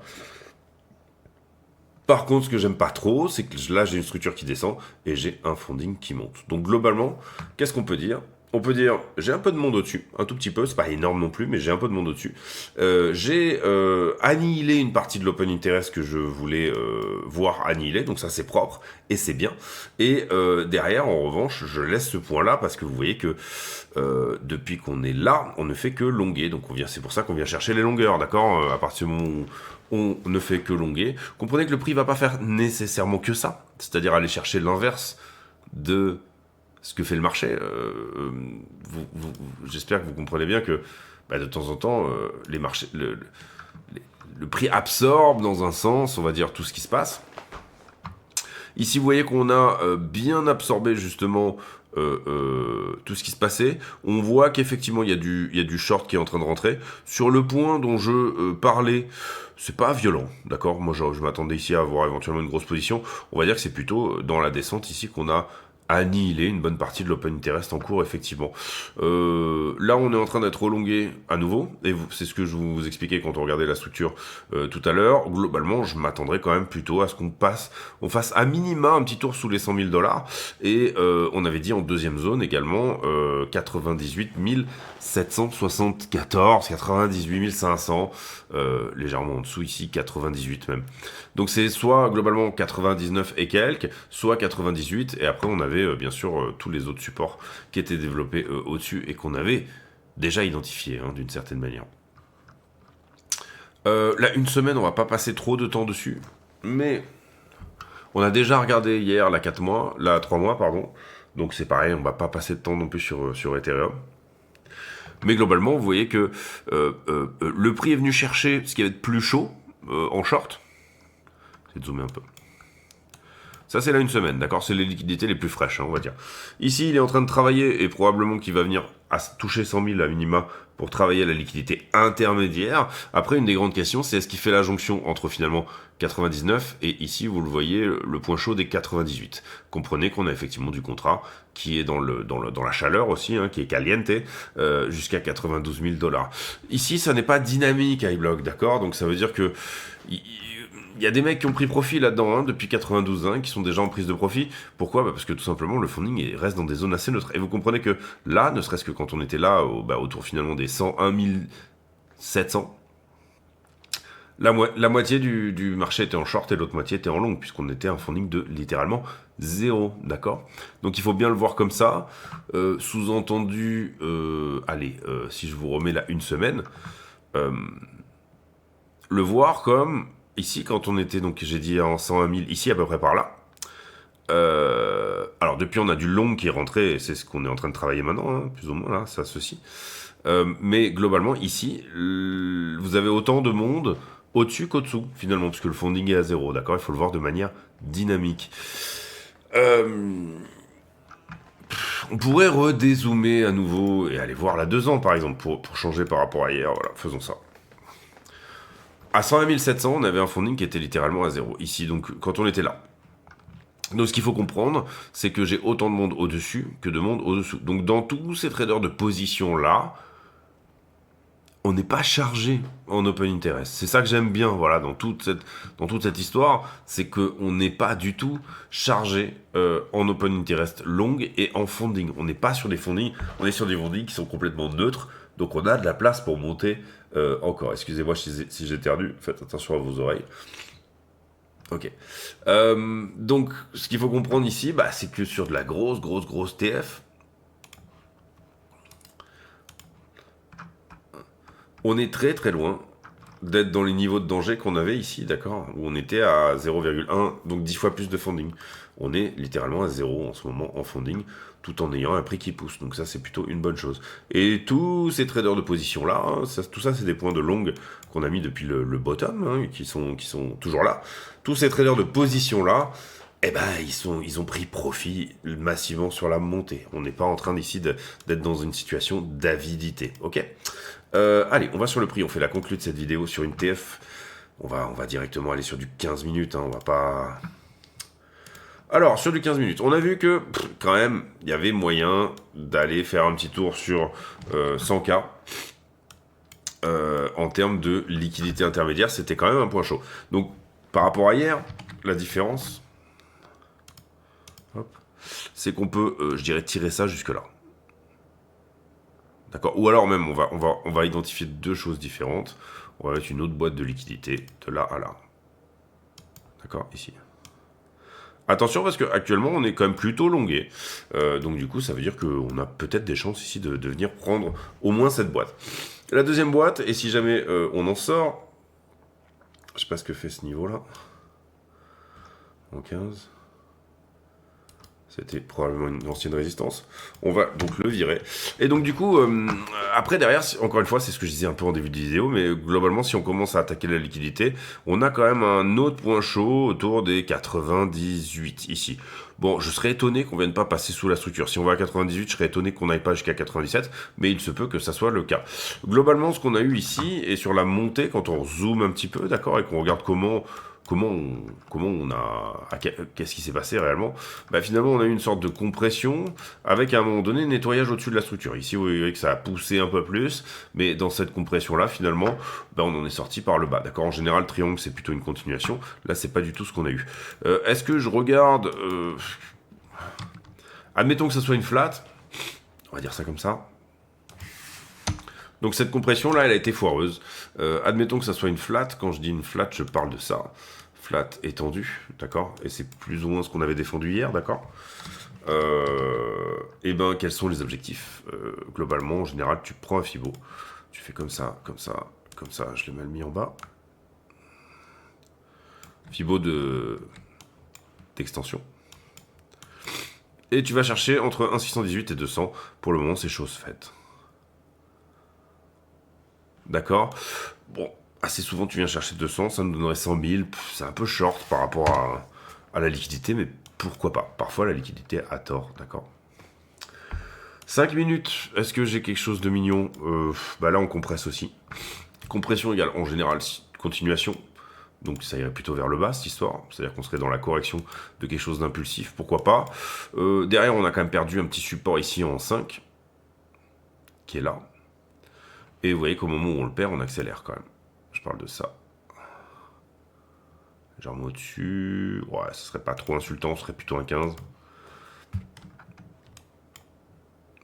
Par contre, ce que j'aime pas trop, c'est que là, j'ai une structure qui descend et j'ai un funding qui monte. Donc globalement, qu'est-ce qu'on peut dire? On peut dire, j'ai un peu de monde au-dessus, un tout petit peu, c'est pas énorme non plus, mais j'ai un peu de monde au-dessus. J'ai annihilé une partie de l'open interest que je voulais voir annihilé, donc ça c'est propre et c'est bien. Et derrière, en revanche, je laisse ce point-là parce que vous voyez que depuis qu'on est là, on ne fait que longuer. Donc c'est pour ça qu'on vient chercher les longueurs, d'accord. À partir du moment où on ne fait que longuer, comprenez que le prix va pas faire nécessairement que ça, c'est-à-dire aller chercher l'inverse de ce que fait le marché. J'espère que vous comprenez bien que bah, de temps en temps, les marchés, le prix absorbe dans un sens, on va dire, tout ce qui se passe. Ici, vous voyez qu'on a bien absorbé justement tout ce qui se passait. On voit qu'effectivement, il y a du short qui est en train de rentrer. Sur le point dont je parlais, c'est pas violent, d'accord. Moi, je m'attendais ici à avoir éventuellement une grosse position. On va dire que c'est plutôt dans la descente ici qu'on a annihilé une bonne partie de l'open interest en cours, effectivement. Là, on est en train d'être relongué à nouveau, et c'est ce que je vous expliquais quand on regardait la structure tout à l'heure. Globalement, je m'attendrais quand même plutôt à ce on fasse à minima un petit tour sous les 100 000 $, et on avait dit en deuxième zone également 98 774, 98 500, légèrement en dessous ici, 98 même. Donc c'est soit globalement 99 et quelques, soit 98, et après on avait bien sûr tous les autres supports qui étaient développés au-dessus et qu'on avait déjà identifiés d'une certaine manière. Là, une semaine, on va pas passer trop de temps dessus, mais on a déjà regardé hier la 4 mois, la 3 mois, pardon, donc c'est pareil, on va pas passer de temps non plus sur Ethereum. Mais globalement, vous voyez que le prix est venu chercher ce qui va être plus chaud en short. Je vais te zoomer un peu. Ça, c'est là une semaine, d'accord. C'est les liquidités les plus fraîches, on va dire. Ici, il est en train de travailler et probablement qu'il va venir à toucher 100 000 à minima pour travailler à la liquidité intermédiaire. Après, une des grandes questions, c'est est-ce qu'il fait la jonction entre finalement 99 et ici, vous le voyez, le point chaud des 98. Comprenez qu'on a effectivement du contrat qui est dans la chaleur aussi, qui est caliente, jusqu'à 92 000 $. Ici, ça n'est pas dynamique iBlock, d'accord. Donc ça veut dire que il y a des mecs qui ont pris profit là-dedans depuis 92, qui sont déjà en prise de profit. Pourquoi ? Parce que tout simplement le funding reste dans des zones assez neutres. Et vous comprenez que là, ne serait-ce que quand on était là autour finalement des 101 700, la moitié du marché était en short et l'autre moitié était en long, puisqu'on était un funding de littéralement zéro, d'accord ? Donc il faut bien le voir comme ça. Sous-entendu, si je vous remets là une semaine, le voir comme ici quand on était, donc j'ai dit en 101 000, ici à peu près par là. Alors depuis on a du long qui est rentré, et c'est ce qu'on est en train de travailler maintenant, plus ou moins là, ça ceci. Mais globalement ici, vous avez autant de monde au-dessus qu'au-dessous finalement, puisque le funding est à zéro, d'accord ? Il faut le voir de manière dynamique. On pourrait redézoomer à nouveau et aller voir la 2 ans par exemple pour changer par rapport à hier. Voilà, faisons ça. À 101 700, on avait un funding qui était littéralement à zéro. Ici, donc, quand on était là. Donc ce qu'il faut comprendre, c'est que j'ai autant de monde au-dessus que de monde au-dessous. Donc dans tous ces traders de position là, on n'est pas chargé en open interest. C'est ça que j'aime bien, voilà, dans toute cette histoire, c'est qu'on n'est pas du tout chargé en open interest long et en funding. On n'est pas sur des fundings, on est sur des fundings qui sont complètement neutres, donc on a de la place pour monter encore. Excusez-moi si j'éternue, faites attention à vos oreilles. Ok. Donc, ce qu'il faut comprendre ici, bah, c'est que sur de la grosse TF, on est très loin d'être dans les niveaux de danger qu'on avait ici, d'accord? Où on était à 0,1, donc 10 fois plus de funding. On est littéralement à 0 en ce moment en funding, tout en ayant un prix qui pousse. Donc ça, c'est plutôt une bonne chose. Et tous ces traders de position-là, hein, tout ça, c'est des points de longue qu'on a mis depuis le bottom, hein, qui sont toujours là. Tous ces traders de position-là, eh ben, ils ont pris profit massivement sur la montée. On n'est pas en train ici d'être dans une situation d'avidité, ok? Allez, on va sur le prix, on fait la conclue de cette vidéo sur une TF. On va directement aller sur du 15 minutes, hein, on va pas... Alors, sur du 15 minutes, on a vu que, quand même, il y avait moyen d'aller faire un petit tour sur 100K. En termes de liquidité intermédiaire, c'était quand même un point chaud. Donc, par rapport à hier, la différence, c'est qu'on peut, je dirais, tirer ça jusque-là. D'accord. Ou alors même, on va identifier deux choses différentes. On va mettre une autre boîte de liquidité de là à là. D'accord, ici. Attention parce qu'actuellement, on est quand même plutôt longué. Donc du coup, ça veut dire qu'on a peut-être des chances ici de venir prendre au moins cette boîte. La deuxième boîte, et si jamais on en sort, je sais pas ce que fait ce niveau-là. En 15. C'était probablement une ancienne résistance. On va donc le virer. Et donc du coup, après derrière, encore une fois, c'est ce que je disais un peu en début de vidéo, mais globalement, si on commence à attaquer la liquidité, on a quand même un autre point chaud autour des 98 ici. Bon, je serais étonné qu'on vienne pas passer sous la structure. Si on va à 98, je serais étonné qu'on n'aille pas jusqu'à 97, mais il se peut que ça soit le cas. Globalement, ce qu'on a eu ici, et sur la montée, quand on zoome un petit peu, d'accord, et qu'on regarde comment on a... Qu'est-ce qui s'est passé réellement? Bah, finalement, on a eu une sorte de compression avec à un moment donné nettoyage au-dessus de la structure. Ici, vous voyez que ça a poussé un peu plus, mais dans cette compression-là, finalement, bah, on en est sorti par le bas. D'accord? En général, triangle, c'est plutôt une continuation. Là, c'est pas du tout ce qu'on a eu. Est-ce que je regarde... Admettons que ça soit une flat. On va dire ça comme ça. Donc cette compression-là, elle a été foireuse. Admettons que ça soit une flat. Quand je dis une flat, je parle de ça. Flat étendue, d'accord? Et c'est plus ou moins ce qu'on avait défendu hier, d'accord? Et ben, quels sont les objectifs? Globalement, en général, tu prends un Fibo. Tu fais comme ça, comme ça, comme ça. Je l'ai mal mis en bas. Fibo d'extension. Et tu vas chercher entre 1,618 et 200. Pour le moment, c'est chose faite. D'accord? Bon, assez souvent, tu viens chercher 200, ça nous donnerait 100 000. C'est un peu short par rapport à la liquidité, mais pourquoi pas? Parfois, la liquidité a tort, d'accord? 5 minutes, est-ce que j'ai quelque chose de mignon? Bah là, on compresse aussi. Compression égale, en général, continuation. Donc ça irait plutôt vers le bas, cette histoire. C'est-à-dire qu'on serait dans la correction de quelque chose d'impulsif, pourquoi pas. Derrière, on a quand même perdu un petit support ici en 5, qui est là. Et vous voyez qu'au moment où on le perd, on accélère quand même. Je parle de ça. Genre au-dessus. Ouais, ce serait pas trop insultant, ce serait plutôt un 15.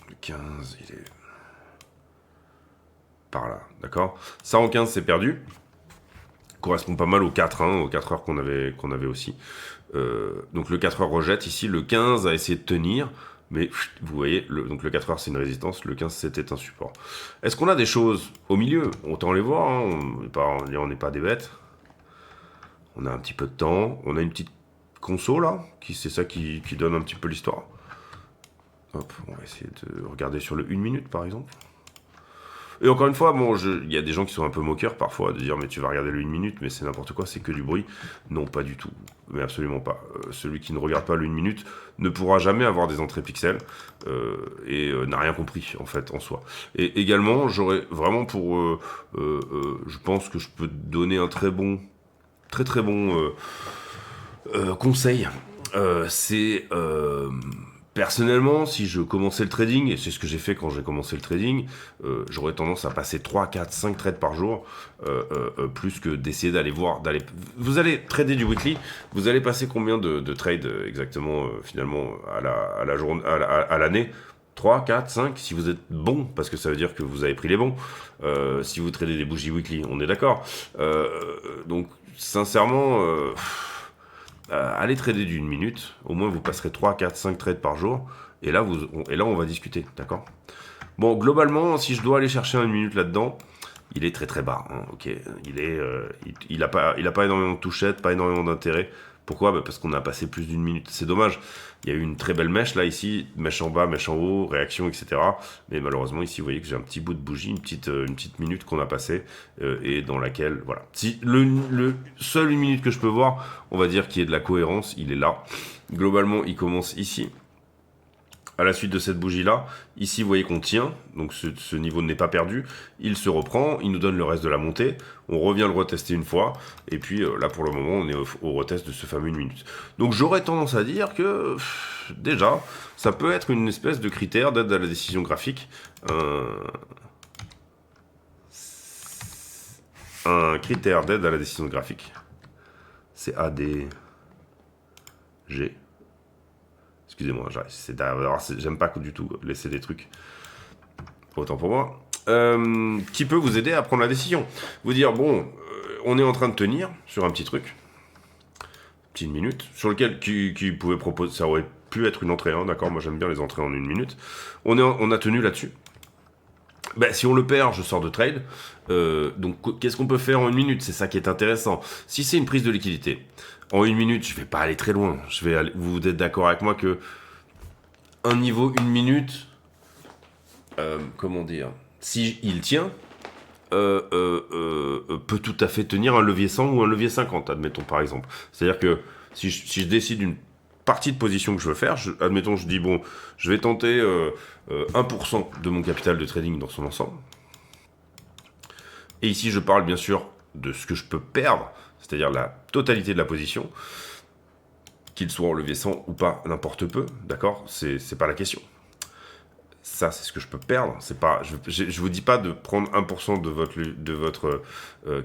Le 15, il est par là, d'accord? Ça en 15, c'est perdu. Correspond pas mal aux 4, hein, aux 4 heures qu'on avait aussi. Donc le 4 heures rejette ici. Le 15 a essayé de tenir. Mais vous voyez, donc le 4 heures c'est une résistance, le 15 c'était un support. Est-ce qu'on a des choses au milieu? Autant les voir, hein, on n'est pas des bêtes. On a un petit peu de temps, on a une petite conso là, c'est ça qui donne un petit peu l'histoire. Hop, on va essayer de regarder sur le 1 minute par exemple. Et encore une fois, bon, il y a des gens qui sont un peu moqueurs parfois de dire mais tu vas regarder le 1 minute, mais c'est n'importe quoi, c'est que du bruit. Non, pas du tout, mais absolument pas. Celui qui ne regarde pas le 1 minute ne pourra jamais avoir des entrées pixels et n'a rien compris en fait en soi. Et également, j'aurais vraiment pour, je pense que je peux te donner un très bon conseil c'est personnellement, si je commençais le trading, et c'est ce que j'ai fait quand j'ai commencé le trading, j'aurais tendance à passer 3, 4, 5 trades par jour, plus que d'essayer d'aller voir, Vous allez trader du weekly, vous allez passer combien de trades exactement, finalement, à la journée, à l'année? 3, 4, 5, si vous êtes bon, parce que ça veut dire que vous avez pris les bons. Si vous tradez des bougies weekly, on est d'accord. Donc, sincèrement, allez trader d'une minute, au moins vous passerez 3, 4, 5 trades par jour, et là, on va discuter, d'accord? Bon, globalement, si je dois aller chercher une minute là-dedans, il est très très bas, hein, ok. Il a pas énormément de touchettes, pas énormément d'intérêt. Pourquoi? Bah parce qu'on a passé plus d'une minute. C'est dommage. Il y a eu une très belle mèche là ici, mèche en bas, mèche en haut, réaction, etc. Mais malheureusement ici, vous voyez que j'ai un petit bout de bougie, une petite minute qu'on a passée et dans laquelle, voilà. Si le seul une minute que je peux voir, on va dire qu'il y ait de la cohérence, il est là. Globalement, il commence ici. À la suite de cette bougie-là, ici, vous voyez qu'on tient, donc ce niveau n'est pas perdu. Il se reprend, il nous donne le reste de la montée. On revient le retester une fois, et puis là, pour le moment, on est au retest de ce fameux 1 minute. Donc j'aurais tendance à dire que, déjà, ça peut être une espèce de critère d'aide à la décision graphique. Un critère d'aide à la décision graphique. C'est ADG. Excusez-moi, j'aime pas du tout laisser des trucs. Autant pour moi. Qui peut vous aider à prendre la décision. Vous dire, bon, on est en train de tenir sur un petit truc. Petite minute. Sur lequel qui pouvait proposer. Ça aurait pu être une entrée, hein, d'accord? Moi j'aime bien les entrées en 1 minute. On a tenu là-dessus. Ben, si on le perd, je sors de trade. Donc, qu'est-ce qu'on peut faire en 1 minute? C'est ça qui est intéressant. Si c'est une prise de liquidité, en 1 minute, je vais pas aller très loin. Vous êtes d'accord avec moi que un niveau 1 minute, comment dire, si il tient, peut tout à fait tenir un levier 100 ou un levier 50, admettons par exemple. C'est-à-dire que si je décide une partie de position que je veux faire, admettons je dis bon, je vais tenter 1% de mon capital de trading dans son ensemble. Et ici je parle bien sûr de ce que je peux perdre, c'est-à-dire la totalité de la position, qu'il soit en levier 100 ou pas, n'importe peu, d'accord? C'est pas la question. Ça, c'est ce que je peux perdre. C'est pas, je vous dis pas de prendre 1% de votre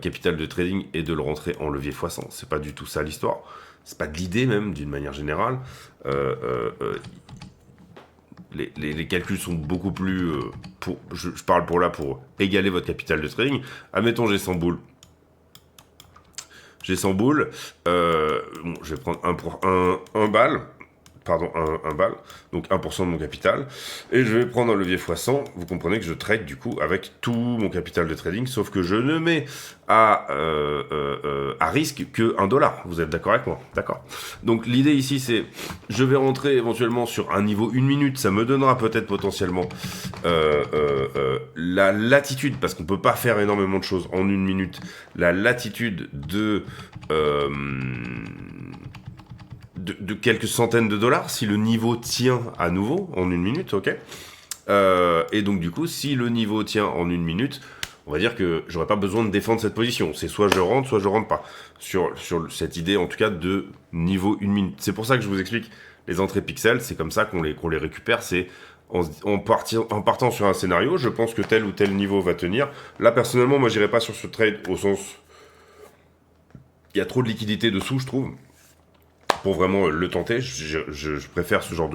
capital de trading et de le rentrer en levier x100. C'est pas du tout ça l'histoire. C'est pas de l'idée même, d'une manière générale. Les calculs sont beaucoup plus... je parle pour égaler votre capital de trading. Admettons, j'ai 100 boules. J'ai 100 boules. Bon, je vais prendre un balle. Pardon, un balle, donc 1% de mon capital, et je vais prendre un levier x100, vous comprenez que je trade du coup avec tout mon capital de trading, sauf que je ne mets à risque que $1, vous êtes d'accord avec moi? D'accord. Donc l'idée ici c'est, je vais rentrer éventuellement sur un niveau 1 minute, ça me donnera peut-être potentiellement la latitude, parce qu'on peut pas faire énormément de choses en 1 minute, la latitude de quelques centaines de dollars si le niveau tient à nouveau en 1 minute, ok. Et donc du coup, si le niveau tient en 1 minute, on va dire que j'aurais pas besoin de défendre cette position. C'est soit je rentre pas. Sur cette idée, en tout cas, de niveau 1 minute. C'est pour ça que je vous explique les entrées pixels. C'est comme ça qu'on les récupère. C'est en partant sur un scénario, je pense que tel ou tel niveau va tenir. Là, personnellement, moi, j'irai pas sur ce trade au sens... Il y a trop de liquidité dessous, je trouve. Pour vraiment le tenter, je préfère ce genre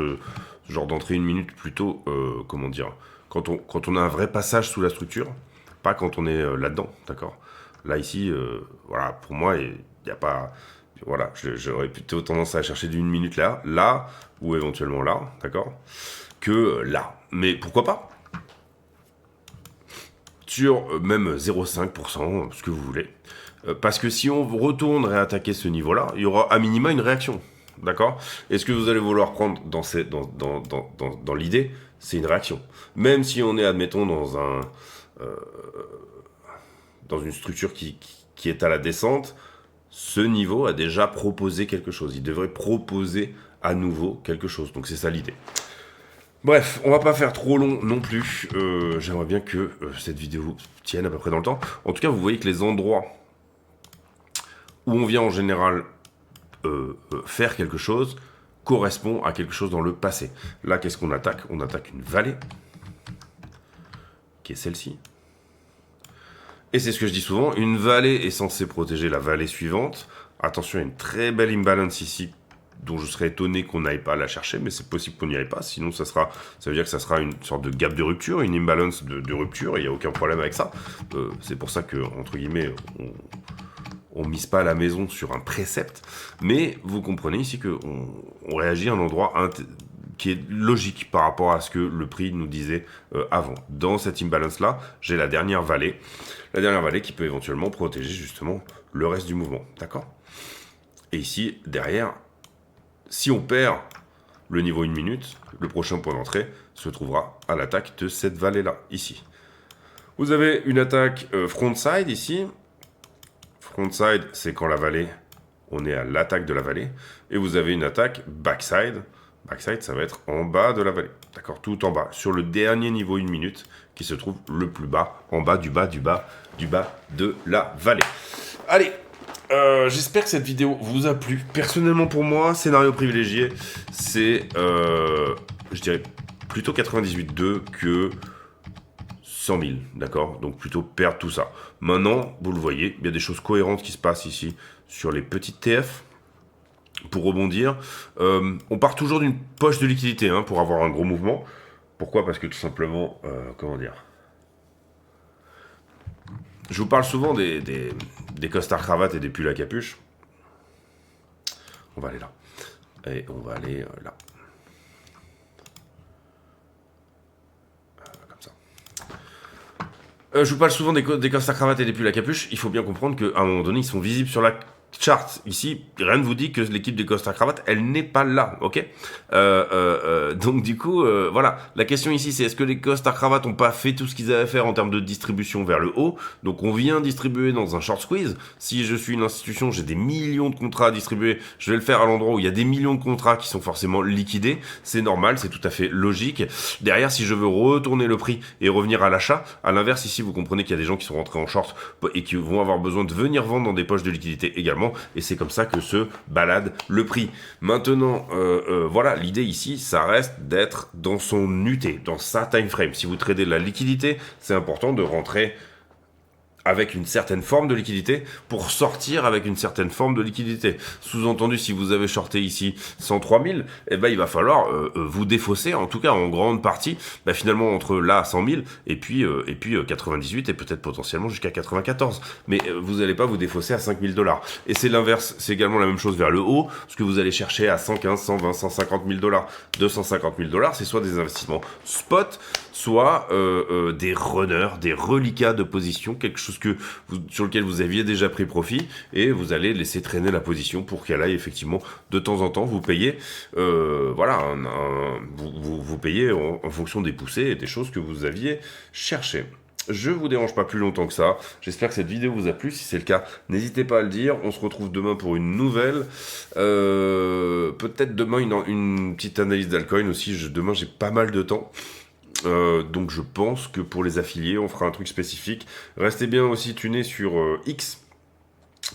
d'entrée 1 minute plutôt, comment dire, quand on a un vrai passage sous la structure, pas quand on est là-dedans, d'accord? Là, ici, voilà, pour moi, il n'y a pas... Voilà, j'aurais plutôt tendance à chercher d'1 minute là, ou éventuellement là, d'accord? Que là. Mais pourquoi pas? Sur même 0,5%, ce que vous voulez. Parce que si on retourne réattaquer ce niveau-là, il y aura à minima une réaction. D'accord? Et ce que vous allez vouloir prendre dans l'idée, c'est une réaction. Même si on est, admettons, dans une structure qui est à la descente, ce niveau a déjà proposé quelque chose. Il devrait proposer à nouveau quelque chose. Donc c'est ça l'idée. Bref, on va pas faire trop long non plus. J'aimerais bien que cette vidéo tienne à peu près dans le temps. En tout cas, vous voyez que les endroits où on vient en général faire quelque chose, correspond à quelque chose dans le passé. Là, qu'est-ce qu'on attaque? On attaque une vallée, qui est celle-ci. Et c'est ce que je dis souvent, une vallée est censée protéger la vallée suivante. Attention, il y a une très belle imbalance ici, dont je serais étonné qu'on n'aille pas la chercher, mais c'est possible qu'on n'y aille pas, sinon ça veut dire que ça sera une sorte de gap de rupture, une imbalance de rupture, et il n'y a aucun problème avec ça. C'est pour ça que, entre guillemets, on mise pas la maison sur un précepte, mais vous comprenez ici qu'on réagit à un endroit qui est logique par rapport à ce que le prix nous disait avant. Dans cette imbalance-là, j'ai la dernière vallée qui peut éventuellement protéger justement le reste du mouvement, d'accord? Et ici, derrière, si on perd le niveau 1 minute, le prochain point d'entrée se trouvera à l'attaque de cette vallée-là, ici. Vous avez une attaque frontside ici. Frontside, c'est quand la vallée, on est à l'attaque de la vallée. Et vous avez une attaque backside. Backside, ça va être en bas de la vallée. D'accord, tout en bas, sur le dernier niveau 1 minute, qui se trouve le plus bas, en bas du bas, du bas, du bas de la vallée. Allez, j'espère que cette vidéo vous a plu. Personnellement pour moi, scénario privilégié, c'est, je dirais, plutôt 98,2 que 100 000, d'accord? Donc plutôt perdre tout ça. Maintenant, vous le voyez, il y a des choses cohérentes qui se passent ici sur les petites TF. Pour rebondir, on part toujours d'une poche de liquidité pour avoir un gros mouvement. Pourquoi? Parce que tout simplement, comment dire, je vous parle souvent des costards cravates et des pulls à capuche. On va aller là. Et on va aller là. Comme ça. Je vous parle souvent des costards cravates et des pulls à capuche. Il faut bien comprendre qu'à un moment donné, ils sont visibles sur la chart. Ici, rien ne vous dit que l'équipe des costards cravates, elle n'est pas là, ok? Donc du coup, voilà. La question ici, c'est est-ce que les costards cravates n'ont pas fait tout ce qu'ils avaient à faire en termes de distribution vers le haut? Donc on vient distribuer dans un short squeeze. Si je suis une institution, j'ai des millions de contrats à distribuer, je vais le faire à l'endroit où il y a des millions de contrats qui sont forcément liquidés. C'est normal, c'est tout à fait logique. Derrière, si je veux retourner le prix et revenir à l'achat, à l'inverse, ici, vous comprenez qu'il y a des gens qui sont rentrés en short et qui vont avoir besoin de venir vendre dans des poches de liquidité également. Et c'est comme ça que se balade le prix. Maintenant, voilà, l'idée ici, ça reste d'être dans son UT, dans sa time frame. Si vous tradez la liquidité, c'est important de rentrer avec une certaine forme de liquidité pour sortir avec une certaine forme de liquidité. Sous-entendu, si vous avez shorté ici 103 000, eh ben, il va falloir vous défausser, en tout cas en grande partie, finalement entre là 100 000 et puis 98 et peut-être potentiellement jusqu'à 94. Mais vous n'allez pas vous défausser à 5 000 $. Et c'est l'inverse, c'est également la même chose vers le haut, ce que vous allez chercher à 115, 120, 150 000 $, 250 000 $, c'est soit des investissements spot, soit des runners, des reliquats de position, quelque chose sur lequel vous aviez déjà pris profit, et vous allez laisser traîner la position pour qu'elle aille effectivement de temps en temps vous payer, voilà, vous payez en fonction des poussées et des choses que vous aviez cherchées. Je vous dérange pas plus longtemps que ça. J'espère que cette vidéo vous a plu. Si c'est le cas, n'hésitez pas à le dire. On se retrouve demain pour une nouvelle. Peut-être demain une petite analyse d'altcoin aussi. Demain, j'ai pas mal de temps. Donc je pense que pour les affiliés, on fera un truc spécifique. Restez bien aussi tunés sur X.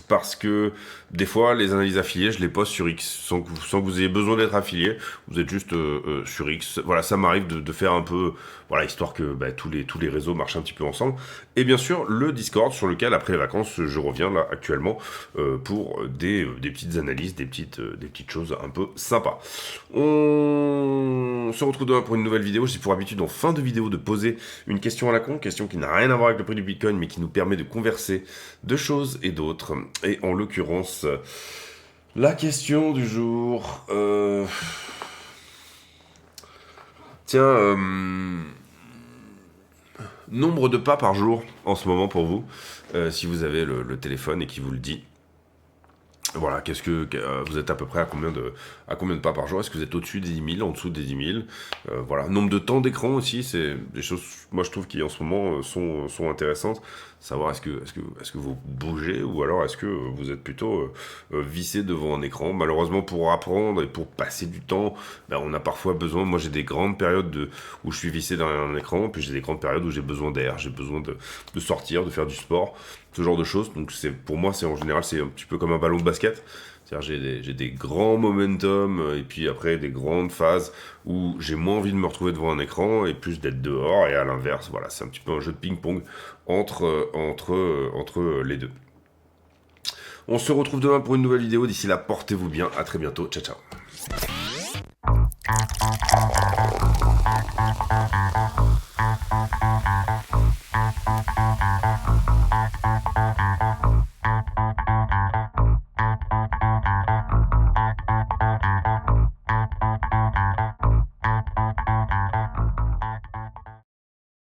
Parce que des fois, les analyses affiliées, je les poste sur X sans que vous ayez besoin d'être affilié. Vous êtes juste sur X. Voilà, ça m'arrive de faire un peu, voilà, histoire que tous les réseaux marchent un petit peu ensemble. Et bien sûr, le Discord sur lequel, après les vacances, je reviens là actuellement pour des petites analyses, des petites choses un peu sympas. On se retrouve demain pour une nouvelle vidéo. J'ai pour habitude en fin de vidéo de poser une question à la con, question qui n'a rien à voir avec le prix du Bitcoin, mais qui nous permet de converser de choses et d'autres. Et en l'occurrence, la question du jour... Tiens, nombre de pas par jour en ce moment pour vous, si vous avez le téléphone et qui vous le dit. Voilà, qu'est-ce que vous êtes à peu près à combien de pas par jour? Est-ce que vous êtes au-dessus des 10 000, en dessous des 10 000? Voilà, nombre de temps d'écran aussi, c'est des choses, moi je trouve qui en ce moment sont intéressantes. Savoir est-ce que vous bougez ou alors est-ce que vous êtes plutôt vissé devant un écran. Malheureusement, pour apprendre et pour passer du temps, on a parfois besoin. Moi, j'ai des grandes périodes où je suis vissé derrière un écran, puis j'ai des grandes périodes où j'ai besoin d'air, j'ai besoin de sortir, de faire du sport, ce genre de choses. Donc pour moi, c'est en général, c'est un petit peu comme un ballon de basket. C'est-à-dire j'ai des grands momentum et puis après des grandes phases où j'ai moins envie de me retrouver devant un écran et plus d'être dehors et à l'inverse. Voilà, c'est un petit peu un jeu de ping-pong entre les deux. On se retrouve demain pour une nouvelle vidéo. D'ici là, portez-vous bien. À très bientôt. Ciao, ciao.